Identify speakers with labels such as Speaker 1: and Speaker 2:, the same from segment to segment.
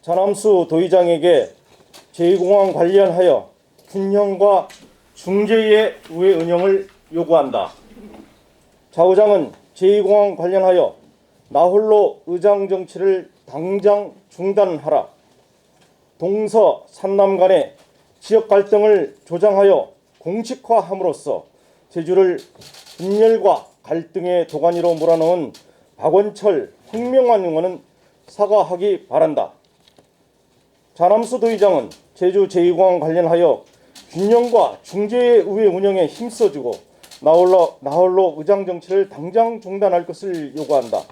Speaker 1: 자남수 도의장에게 제2공항 관련하여 균형과 중재의 우회 운영을 요구한다. 자 의장은 제2공항 관련하여 나홀로 의장 정치를 당장 중단하라. 동서 산남 간의 지역 갈등을 조장하여 공식화함으로써 제주를 분열과 갈등의 도가니로 몰아넣은 박원철, 홍명환 의원은 사과하기 바란다. 자남수 도의장은 제주 제2공항 관련하여 균형과 중재의 우회 운영에 힘써주고 나홀로 의장 정치를 당장 중단할 것을 요구한다.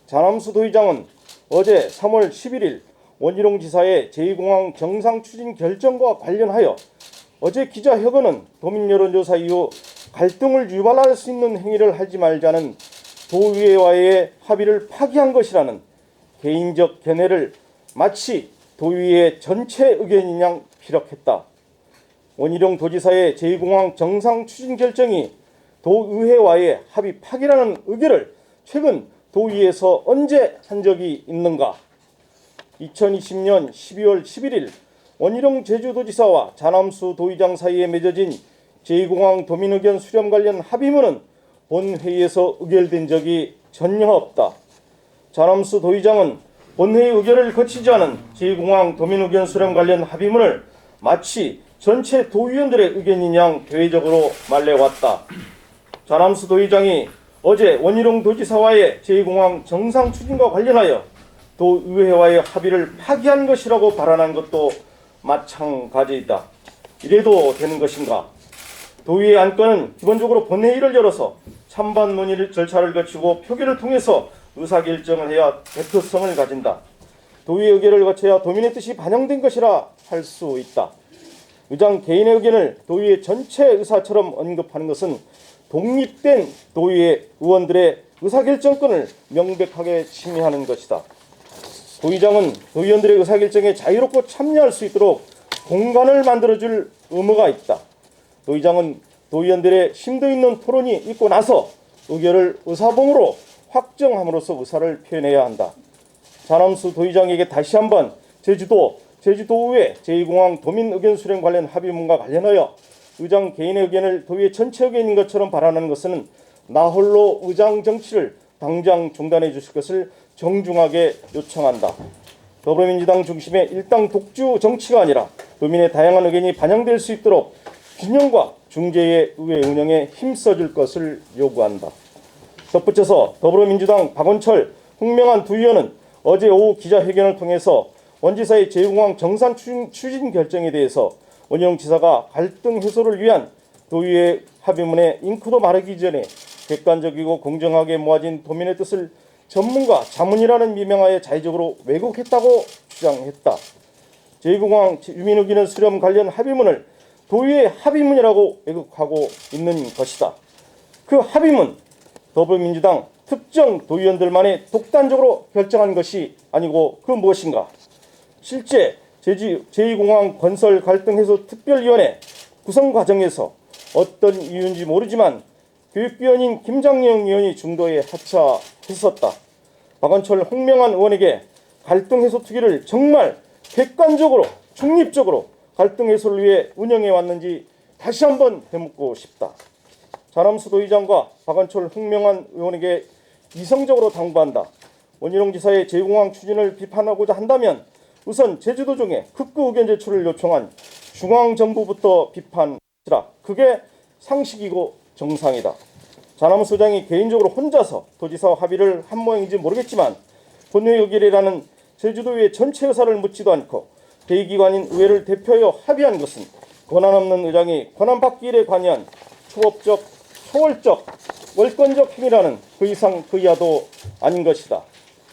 Speaker 1: 자남수 도의장은 어제 3월 11일 원희룡 지사의 제2공항 정상 추진 결정과 관련하여 어제 기자회견은 도민 여론조사 이후 갈등을 유발할 수 있는 행위를 하지 말자는 도의회와의 합의를 파기한 것이라는 개인적 견해를 마치 도의회 전체 의견인 양 피력했다. 원희룡 도지사의 제2공항 정상 추진 결정이 도의회와의 합의 파기라는 의견을 최근 도의회에서 언제 한 적이 있는가? 2020년 12월 11일 원희룡 제주도지사와 자남수 도의장 사이에 맺어진 제2공항 도민의견 수렴 관련 합의문은 본회의에서 의결된 적이 전혀 없다. 자남수 도의장은 본회의 의결을 거치지 않은 제2공항 도민의견 수렴 관련 합의문을 마치 전체 도의원들의 의견인 양 대외적으로 말해왔다. 자남수 도의장이 어제 원희룡 도지사와의 제2공항 정상 추진과 관련하여 도의회와의 합의를 파기한 것이라고 발언한 것도 마찬가지이다. 이래도 되는 것인가? 도의회 안건은 기본적으로 본회의를 열어서 찬반 논의 절차를 거치고 표결을 통해서 의사결정을 해야 대표성을 가진다. 도의회 의결을 거쳐야 도민의 뜻이 반영된 것이라 할 수 있다. 의장 개인의 의견을 도의회 전체 의사처럼 언급하는 것은 독립된 도의회 의원들의 의사결정권을 명백하게 침해하는 것이다. 도의장은 도의원들의 의사결정에 자유롭고 참여할 수 있도록 공간을 만들어줄 의무가 있다. 도의장은 도의원들의 심도 있는 토론이 있고 나서 의결을 의사봉으로 확정함으로써 의사를 표현해야 한다. 자남수 도의장에게 다시 한번 제주도의회 제2공항 도민의견 수렴 관련 합의문과 관련하여 의장 개인의 의견을 도의회 전체 의견인 것처럼 발언하는 것은 나홀로 의장 정치를 당장 중단해 주실 것을 정중하게 요청한다. 더불어민주당 중심의 일당 독주 정치가 아니라 도민의 다양한 의견이 반영될 수 있도록 균형과 중재의 의회 운영에 힘써줄 것을 요구한다. 덧붙여서 더불어민주당 박원철, 홍명환 두 의원은 어제 오후 기자회견을 통해서 원지사의 제2공항 정산 추진 결정에 대해서 원희룡 지사가 갈등 해소를 위한 도의회 합의문에 잉크도 마르기 전에 객관적이고 공정하게 모아진 도민의 뜻을 전문가 자문이라는 미명하에 자의적으로 왜곡했다고 주장했다. 제2공항 유민의견 수렴 관련 합의문을 도의회 합의문이라고 왜곡하고 있는 것이다. 그 합의문 더불어민주당 특정 도의원들만이 독단적으로 결정한 것이 아니고 그 무엇인가? 실제 제2공항 건설 갈등 해소 특별위원회 구성 과정에서 어떤 이유인지 모르지만 교육위원인 김장영 의원이 중도에 하차했었다. 박원철, 홍명환 의원에게 갈등 해소 특위를 정말 객관적으로 중립적으로 갈등 해소를 위해 운영해 왔는지 다시 한번 되묻고 싶다. 자남수 도의장과 박원철, 홍명환 의원에게 이성적으로 당부한다. 원희룡 지사의 제2공항 추진을 비판하고자 한다면 우선 제주도 중에 극구 의견 제출을 요청한 중앙정부부터 비판하라. 그게 상식이고 정상이다. 자남수 의장이 개인적으로 혼자서 도지사와 합의를 한 모양인지 모르겠지만 본회의 의결이라는 제주도의회 전체 의사를 묻지도 않고 대의기관인 의회를 대표하여 합의한 것은 권한 없는 의장이 권한받기 일에 관여한 초법적, 초월적, 월권적 행위라는 그 이상 그 이하도 아닌 것이다.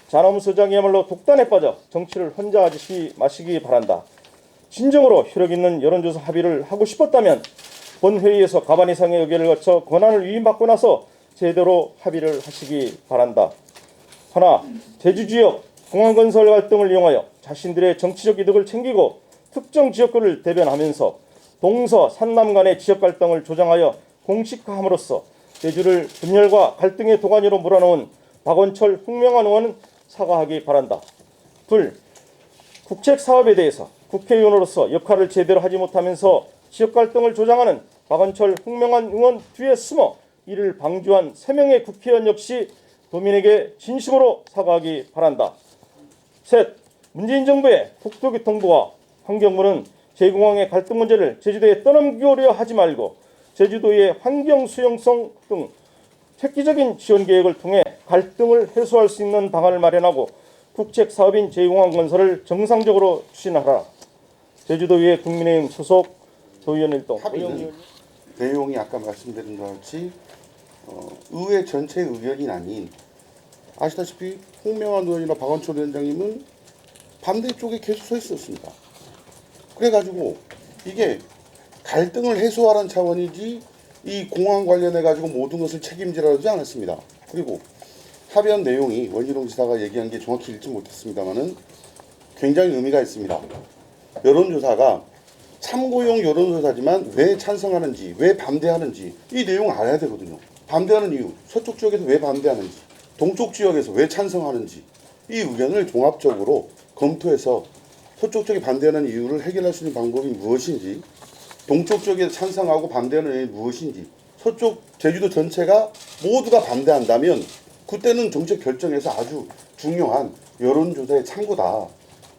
Speaker 1: 자남수 의장이야말로 독단에 빠져 정치를 혼자 하지 마시기 바란다. 진정으로 효력 있는 여론조사 합의를 하고 싶었다면 본회의에서 과반 이상의 의결을 거쳐 권한을 위임받고 나서 제대로 합의를 하시기 바란다. 하나, 제주지역 공항건설 갈등을 이용하여 자신들의 정치적 이득을 챙기고 특정 지역구를 대변하면서 동서 산남 간의 지역 갈등을 조장하여 공식화함으로써 제주를 분열과 갈등의 도가니로 몰아넣은 박원철, 홍명환 의원은 사과하기 바란다. 둘, 국책 사업에 대해서 국회의원으로서 역할을 제대로 하지 못하면서 지역 갈등을 조장하는 박원철, 홍명한 의원 뒤에 숨어 이를 방조한 3명의 국회의원 역시 도민에게 진심으로 사과하기 바란다. 셋, 문재인 정부의 국토교통부와 환경부는 제2공항의 갈등 문제를 제주도에 떠넘기려 하지 말고 제주도의 환경 수용성 등 획기적인 지원 계획을 통해 갈등을 해소할 수 있는 방안을 마련하고 국책 사업인 제2공항 건설을 정상적으로 추진하라. 제주도의회 국민의힘 소속 도의원 일동.
Speaker 2: 합의는 내용이 아까 말씀드린 것 같이 의회 전체 의견이 아닌, 아시다시피 홍명한 의원이나 박원철 위원장님은 반대쪽에 계속 서 있었습니다. 그래가지고 이게 갈등을 해소하라는 차원이지 이 공항 관련해 가지고 모든 것을 책임지라지 않았습니다. 그리고 합의한 내용이 원희룡 지사가 얘기한 게 정확히 읽지 못했습니다만은 굉장히 의미가 있습니다. 여론조사가 참고용 여론조사지만 왜 찬성하는지, 왜 반대하는지 이 내용 알아야 되거든요. 반대하는 이유, 서쪽 지역에서 왜 반대하는지, 동쪽 지역에서 왜 찬성하는지 이 의견을 종합적으로 검토해서 서쪽 쪽이 반대하는 이유를 해결할 수 있는 방법이 무엇인지, 동쪽 쪽에 찬성하고 반대하는 이유가 무엇인지, 서쪽 제주도 전체가 모두가 반대한다면 그때는 정책 결정에서 아주 중요한 여론조사의 참고다.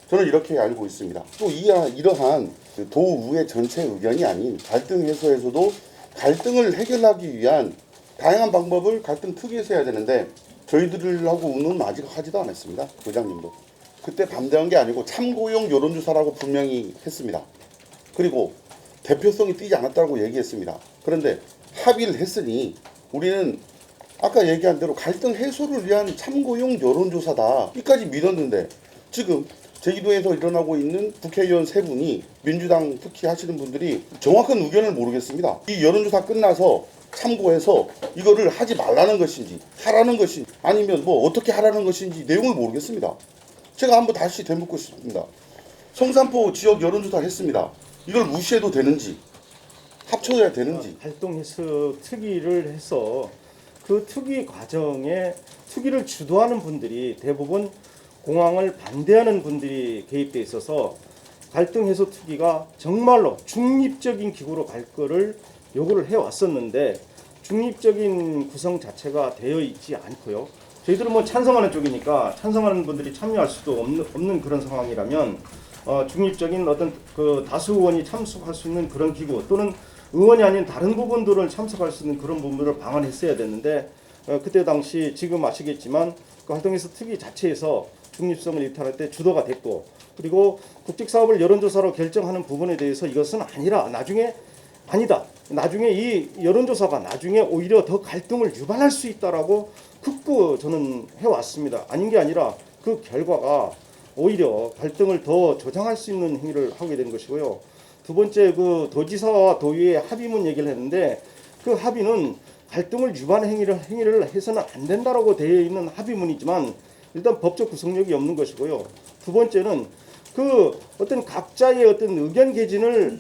Speaker 2: 저는 이렇게 알고 있습니다. 또 이러한 도의회 전체 의견이 아닌 갈등 해소에서도 갈등을 해결하기 위한 다양한 방법을 갈등 특위에서 해야 되는데 저희들하고는 아직 하지도 않았습니다. 의장님도. 그때 반대한 게 아니고 참고용 여론조사라고 분명히 했습니다. 그리고 대표성이 띄지 않았다고 얘기했습니다. 그런데 합의를 했으니 우리는 아까 얘기한 대로 갈등 해소를 위한 참고용 여론조사다. 이까지 믿었는데 지금 제주도에서 일어나고 있는 국회의원 3분이 민주당 특히 하시는 분들이 정확한 의견을 모르겠습니다. 이 여론조사 끝나서 참고해서 이거를 하지 말라는 것인지 하라는 것인지 아니면 뭐 어떻게 하라는 것인지 내용을 모르겠습니다. 제가 한번 다시 되묻고 싶습니다. 성산포 지역 여론조사 했습니다. 이걸 무시해도 되는지 합쳐야 되는지.
Speaker 1: 활동해서 특위를 해서 그 특위 과정에 특위를 주도하는 분들이 대부분 공항을 반대하는 분들이 개입돼 있어서 갈등 해소 특위가 정말로 중립적인 기구로 갈 거를 요구를 해왔었는데 중립적인 구성 자체가 되어 있지 않고요. 저희들은 뭐 찬성하는 쪽이니까 찬성하는 분들이 참여할 수도 없는 그런 상황이라면 중립적인 어떤 그 다수 의원이 참석할 수 있는 그런 기구 또는 의원이 아닌 다른 부분들을 참석할 수 있는 그런 부분들을 방안했어야 됐는데 그때 당시 지금 아시겠지만 그 활동에서 특위 자체에서 중립성을 이탈할 때 주도가 됐고 그리고 국직사업을 여론조사로 결정하는 부분에 대해서 이것은 아니다. 나중에 이 여론조사가 나중에 오히려 더 갈등을 유발할 수 있다라고 극구 저는 해왔습니다. 아닌 게 아니라 그 결과가 오히려 갈등을 더 조장할 수 있는 행위를 하게 된 것이고요. 두 번째 그 도지사와 도의회 합의문 얘기를 했는데 그 합의는 갈등을 유발하는 행위를 해서는 안 된다라고 되어 있는 합의문이지만 일단 법적 구속력이 없는 것이고요. 두 번째는 그 어떤 각자의 어떤 의견 개진을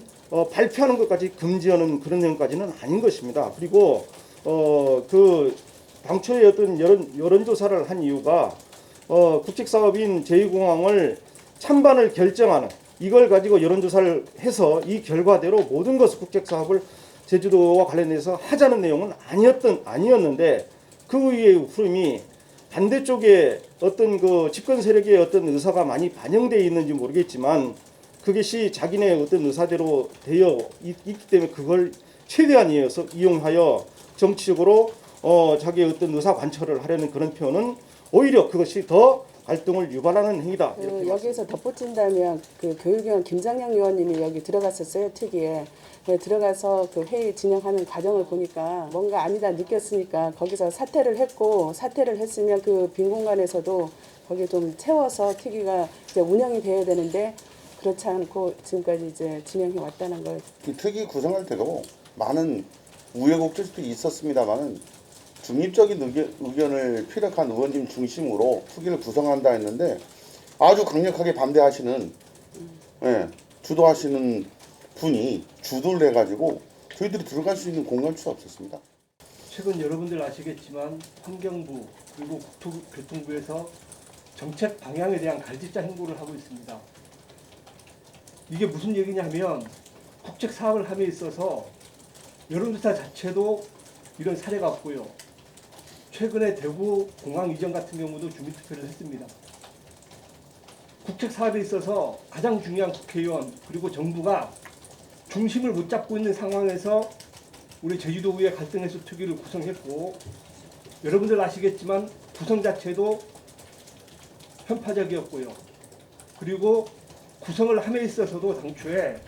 Speaker 1: 발표하는 것까지 금지하는 그런 내용까지는 아닌 것입니다. 그리고 그 당초에 어떤 여론조사를 한 이유가 국책사업인 제2공항을 찬반을 결정하는 이걸 가지고 여론조사를 해서 이 결과대로 모든 것을 국책사업을 제주도와 관련해서 하자는 내용은 아니었는데 그 위의 흐름이 반대쪽에 어떤 그 집권 세력의 어떤 의사가 많이 반영되어 있는지 모르겠지만 그것이 자기네 어떤 의사대로 되어 있기 때문에 그걸 최대한 이용하여 정치적으로 자기의 어떤 의사 관철을 하려는 그런 표현은 오히려 그것이 더 갈등을 유발하는 행위다.
Speaker 3: 여기서 덧붙인다면 그 교육위원 김장영 의원님이 여기 들어갔었어요. 특위에. 들어가서 그 회의 진행하는 과정을 보니까 뭔가 아니다 느꼈으니까 거기서 사퇴를 했으면 그 빈 공간에서도 거기 좀 채워서 특위가 이제 운영이 돼야 되는데 그렇지 않고 지금까지 이제 진행해 왔다는 걸.
Speaker 2: 특위 구성할 때도 많은 우여곡절도 있었습니다만은 중립적인 의견을 피력한 의원님 중심으로 특위를 구성한다 했는데 아주 강력하게 반대하시는 주도하시는 분이 주도를 해가지고 저희들이 들어갈 수 있는 공간수가 없었습니다.
Speaker 4: 최근 여러분들 아시겠지만 환경부 그리고 국토교통부에서 정책 방향에 대한 갈짓자 행보를 하고 있습니다. 이게 무슨 얘기냐면 국책 사업을 함에 있어서 여론조사 자체도 이런 사례가 없고요. 최근에 대구 공항 이전 같은 경우도 주민투표를 했습니다. 국책 사업에 있어서 가장 중요한 국회의원 그리고 정부가 중심을 못 잡고 있는 상황에서 우리 제주도의회 갈등 해소 특위를 구성했고, 여러분들 아시겠지만 구성 자체도 편파적이었고요. 그리고 구성을 함에 있어서도 당초에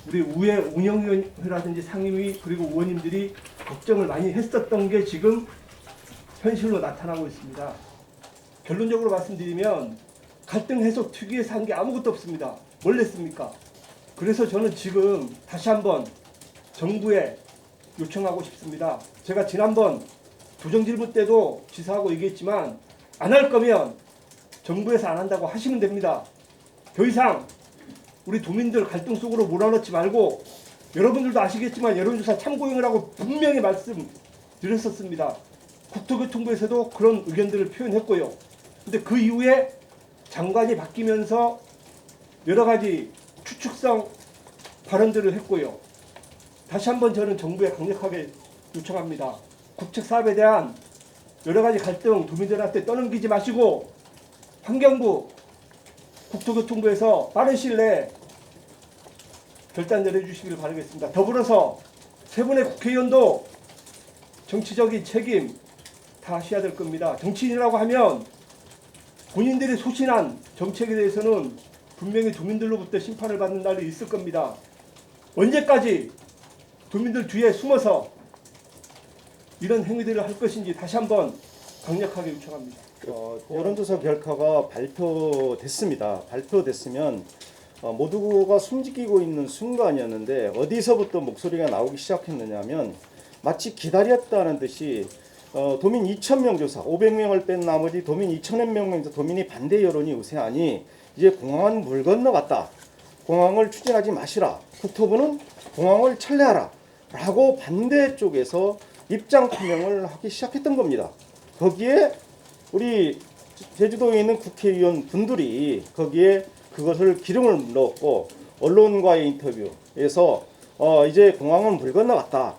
Speaker 4: 우리 의회 운영위원회라든지 상임위 그리고 의원님들이 걱정을 많이 했었던 게 지금 현실로 나타나고 있습니다. 결론적으로 말씀드리면 갈등 해소 특위에서 한 게 아무것도 없습니다. 뭘 냈습니까? 그래서 저는 지금 다시 한번 정부에 요청하고 싶습니다. 제가 지난번 조정질문 때도 지사하고 얘기했지만 안 할 거면 정부에서 안 한다고 하시면 됩니다. 더 이상 우리 도민들 갈등 속으로 몰아넣지 말고, 여러분들도 아시겠지만 여론조사 참고용을 하고 분명히 말씀드렸었습니다. 국토교통부에서도 그런 의견들을 표현했고요. 근데 그 이후에 장관이 바뀌면서 여러 가지 추측성 발언들을 했고요. 다시 한번 저는 정부에 강력하게 요청합니다. 국책 사업에 대한 여러 가지 갈등 도민들한테 떠넘기지 마시고 환경부, 국토교통부에서 빠른 시일 내에 결단 내려주시길 바라겠습니다. 더불어서 세 분의 국회의원도 정치적인 책임 다 하셔야 될 겁니다. 정치인이라고 하면 본인들이 소신한 정책에 대해서는 분명히 도민들로부터 심판을 받는 날이 있을 겁니다. 언제까지 도민들 뒤에 숨어서 이런 행위들을 할 것인지 다시 한번 강력하게 요청합니다.
Speaker 1: 여론조사 결과가 발표됐습니다. 발표됐으면 모두가 숨지고 있는 순간이었는데 어디서부터 목소리가 나오기 시작했느냐면 마치 기다렸다는 듯이 도민 2,000명 조사 500명을 뺀 나머지 도민 2,000명 도민이 반대 여론이 우세하니 이제 공항은 물 건너갔다. 공항을 추진하지 마시라. 국토부는 공항을 철회하라. 라고 반대 쪽에서 입장 표명을 하기 시작했던 겁니다. 거기에 우리 제주도에 있는 국회의원 분들이 거기에 그것을 기름을 넣었고 언론과의 인터뷰에서 이제 공항은 물 건너갔다.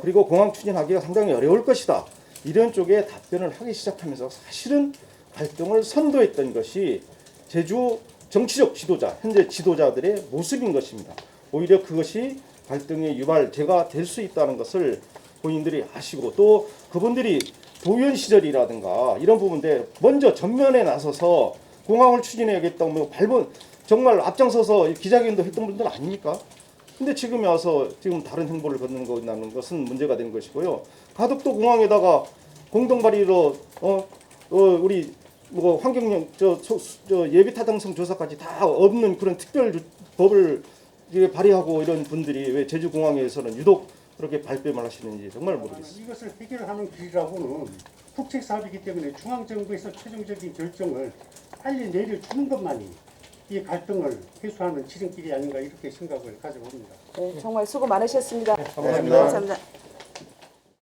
Speaker 1: 그리고 공항 추진하기가 상당히 어려울 것이다. 이런 쪽에 답변을 하기 시작하면서 사실은 갈등을 선도했던 것이 제주 정치적 지도자, 현재 지도자들의 모습인 것입니다. 오히려 그것이 갈등의 유발제가 될 수 있다는 것을 본인들이 아시고 또 그분들이 도의원 시절이라든가 이런 부분들 먼저 전면에 나서서 공항을 추진해야겠다고 뭐 정말 앞장서서 기자회견도 했던 분들 아닙니까? 근데 지금 와서 지금 다른 행보를 걷는 것은 문제가 되는 것이고요. 가덕도 공항에다가 공동 발의로 우리 뭐 환경령 예비 타당성 조사까지 다 없는 그런 특별 법을 발의하고 이런 분들이 왜 제주 공항에서는 유독 그렇게 발뺌을 하시는지 정말 모르겠습니다.
Speaker 5: 이것을 해결하는 길이라고는 국책 사업이기 때문에 중앙정부에서 최종적인 결정을 빨리 내려주는 것만이 이 갈등을 해소하는 지름길이 아닌가 이렇게 생각을 가져봅니다.
Speaker 3: 네, 정말 수고 많으셨습니다.
Speaker 1: 감사합니다.
Speaker 3: 감사합니다.